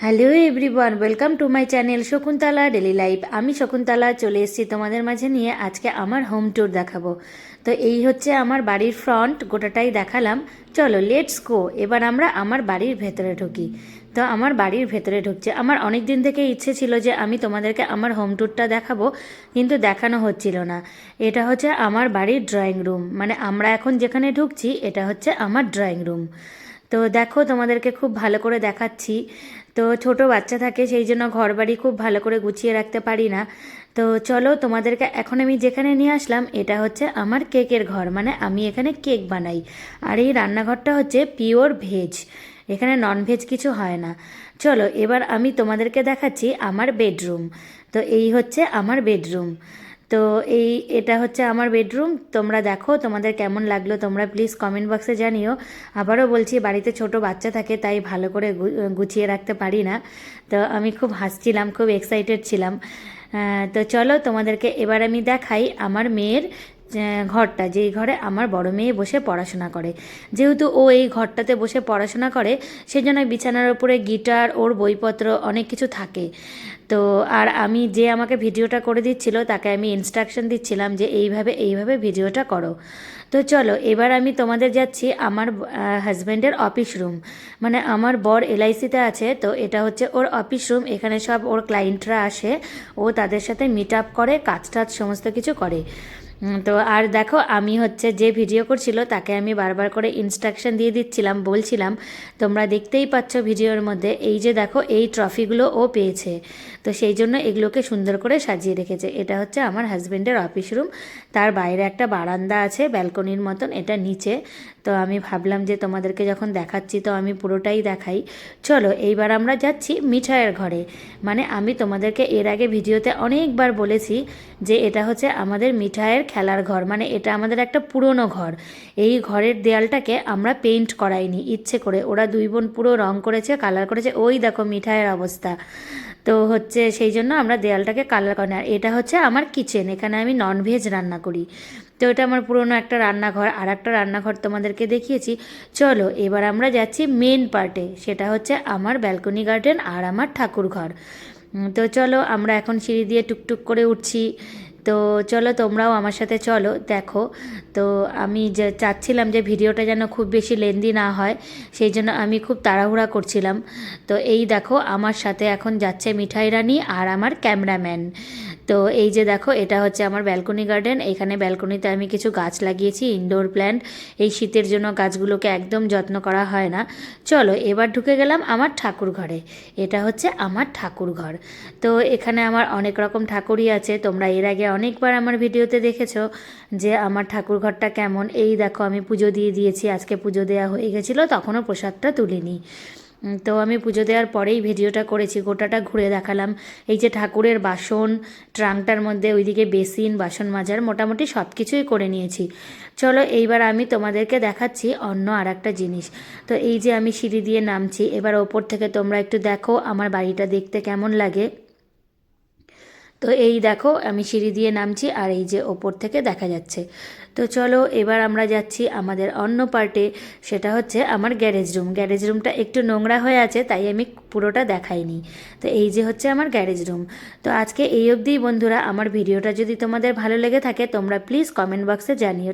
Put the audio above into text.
Hello everyone, welcome to my channel Shakuntala daily life. আমি শকুন্তলা চলে এসেছি তোমাদের মাঝে নিয়ে আজকে আমার হোম ট্যুর দেখাবো। তো এই হচ্ছে আমার বাড়ির ফ্রন্ট, গোটাটাই দেখালাম। চলো লেটস গো, এবার আমরা আমার বাড়ির ভেতরে ঢুকি। তো আমার বাড়ির ভেতরে ঢুকছে। আমার অনেক দিন থেকে ইচ্ছে ছিল যে আমি তোমাদেরকে আমার হোম ট্যুরটা দেখাবো, কিন্তু দেখানো হচ্ছিল না। এটা হচ্ছে আমার বাড়ির ড্রয়িং রুম, মানে আমরা এখন যেখানে ঢুকছি এটা হচ্ছে আমার ড্রয়িং রুম। তো দেখো তোমাদেরকে খুব ভালো করে দেখাচ্ছি। তো ছোট বাচ্চা থাকে, সেই জন্য ঘরবাড়ি খুব ভালো করে গুছিয়ে রাখতে পারি না। তো চলো তোমাদেরকে এখন আমি যেখানে নিয়ে আসলাম এটা হচ্ছে আমার কেকের ঘর, মানে আমি এখানে কেক বানাই। আর এই রান্নাঘরটা হচ্ছে পিওর ভেজ, এখানে নন ভেজ কিছু হয় না। চলো এবার আমি তোমাদেরকে দেখাচ্ছি আমার বেডরুম। তো এই হচ্ছে আমার বেডরুম। তো এটা হচ্ছে আমার বেডরুম। তোমরা দেখো তোমাদের কেমন লাগলো তোমরা প্লিজ কমেন্ট বক্সে জানিও। আবারও বলছি, বাড়িতে ছোট বাচ্চা থাকে তাই ভালো করে গুছিয়ে রাখতে পারি না। তো আমি খুব হাসছিলাম, খুব এক্সাইটেড ছিলাম। তো চলো তোমাদেরকে এবার আমি দেখাই আমার মেয়ের ঘরটা, যেই ঘরে আমার বড় মেয়ে বসে পড়াশোনা করে। যেহেতু ও এই ঘরটাতে বসে পড়াশোনা করে, সেজন্য বিছানার উপরে গিটার, ওর বইপত্র অনেক কিছু থাকে। তো আর আমি যে আমাকে ভিডিওটা করে দিচ্ছিল তাকে আমি ইনস্ট্রাকশন দিচ্ছিলাম যে এইভাবে এইভাবে ভিডিওটা করো। তো চলো এবার আমি তোমাদের যাচ্ছি আমার হাজব্যান্ডের অফিস রুম, মানে আমার বর এলআইসিতে আছে, তো এটা হচ্ছে ওর অফিস রুম। এখানে সব ওর ক্লায়েন্টরা আসে, ও তাদের সাথে মিট আপ করে, কাজ টাজ সমস্ত কিছু করে। তো আর দেখো আমি হচ্ছে যে ভিডিও করছিল তাকে আমি বারবার করে ইনস্ট্রাকশন দিয়ে দিচ্ছিলাম, বলছিলাম তোমরা দেখতেই পাচ্ছ ভিডিওর মধ্যে, এই যে দেখো এই ট্রফিগুলো ও পেয়েছে, তো সেই জন্য এগুলোকে সুন্দর করে সাজিয়ে রেখেছে। এটা হচ্ছে আমার হাজব্যান্ডের অফিস রুম। তার বাইরে একটা বারান্দা আছে ব্যালকনির মতন, এটা নিচে। তো আমি ভাবলাম যে তোমাদেরকে যখন দেখাচ্ছি তো আমি পুরোটাই দেখাই। চলো এইবার আমরা যাচ্ছি মিঠাইয়ের ঘরে। মানে আমি তোমাদেরকে এর আগে ভিডিওতে অনেকবার বলেছি যে এটা হচ্ছে আমাদের মিঠাইয়ের খেলার ঘর, মানে এটা আমাদের একটা পুরনো ঘর। এই ঘরের দেয়ালটাকে আমরা পেইন্ট করাইনি ইচ্ছে করে, ওরা দুই বোন পুরো রং করেছে, কালার করেছে। ওই দেখো মিঠাইয়ের অবস্থা। তো হচ্ছে সেই জন্য আমরা দেয়ালটাকে কালার করি না। আর এটা হচ্ছে আমার কিচেন, এখানে আমি ননভেজ রান্না করি। তো এটা আমার পুরনো একটা রান্নাঘর। আর একটা রান্নাঘর তোমাদেরকে দেখিয়েছি। চলো এবার আমরা যাচ্ছি মেন পার্টে, সেটা হচ্ছে আমার ব্যালকনি গার্ডেন আর আমার ঠাকুর ঘর। তো চলো আমরা এখন সিঁড়ি দিয়ে টুকটুক করে উঠছি। তো চলো তোমরাও আমার সাথে চলো দেখো। তো আমি যে চাচ্ছিলাম যে ভিডিওটা যেন খুব বেশি লেন্দি না হয়, সেই জন্য আমি খুব তাড়াহুড়া করছিলাম। তো এই দেখো আমার সাথে এখন যাচ্ছে মিঠাই রানী আর আমার ক্যামেরাম্যান। তো এই যে দেখো এটা হচ্ছে আমার ব্যালকনি গার্ডেন। এখানে ব্যালকনিতে আমি কিছু গাছ লাগিয়েছি, ইনডোর প্ল্যান্ট। এই শীতের জন্য গাছগুলোকে একদম যত্ন করা হয় না। চলো এবার ঢুকে গেলাম আমার ঠাকুর ঘরে। এটা হচ্ছে আমার ঠাকুর ঘর। তো এখানে আমার অনেক রকম ঠাকুরই আছে, তোমরা এর আগে অনেকবার আমার ভিডিওতে দেখেছো যে আমার ঠাকুর ঘরটা কেমন। এই দেখো আমি পুজো দিয়ে দিয়েছি, আজকে পুজো দেওয়া হয়ে গেছিলো, তখনও প্রসাদটা তুলিনি। তো আমি পুজো দেওয়ার পরেই ভিডিওটা করেছি, গোটাটা ঘুরে দেখালাম। এই যে ঠাকুরের বাসন, ট্রাঙ্কটার মধ্যে ওইদিকে বেসিন, বাসন মাজার, মোটামুটি সব কিছুই করে নিয়েছি। চলো এইবার আমি তোমাদেরকে দেখাচ্ছি অন্য আর একটা জিনিস। তো এই যে আমি সিঁড়ি দিয়ে নামছি, এবার ওপর থেকে তোমরা একটু দেখো আমার বাড়িটা দেখতে কেমন লাগে। তো এই দেখো আমি সিঁড়ি দিয়ে নামছি আর এই যে ওপর থেকে দেখা যাচ্ছে। তো চলো এবার আমরা যাচ্ছি আমাদের অন্য পার্টে, সেটা হচ্ছে আমার গ্যারেজ রুম। গ্যারেজ রুমটা একটু নোংরা হয়ে আছে তাই আমি পুরোটা দেখাইনি। তো এই যে হচ্ছে আমার গ্যারেজ রুম। তো আজকে এই অবধিই বন্ধুরা। আমার ভিডিওটা যদি তোমাদের ভালো লেগে থাকে তোমরা প্লিজ কমেন্ট বক্সে জানিও।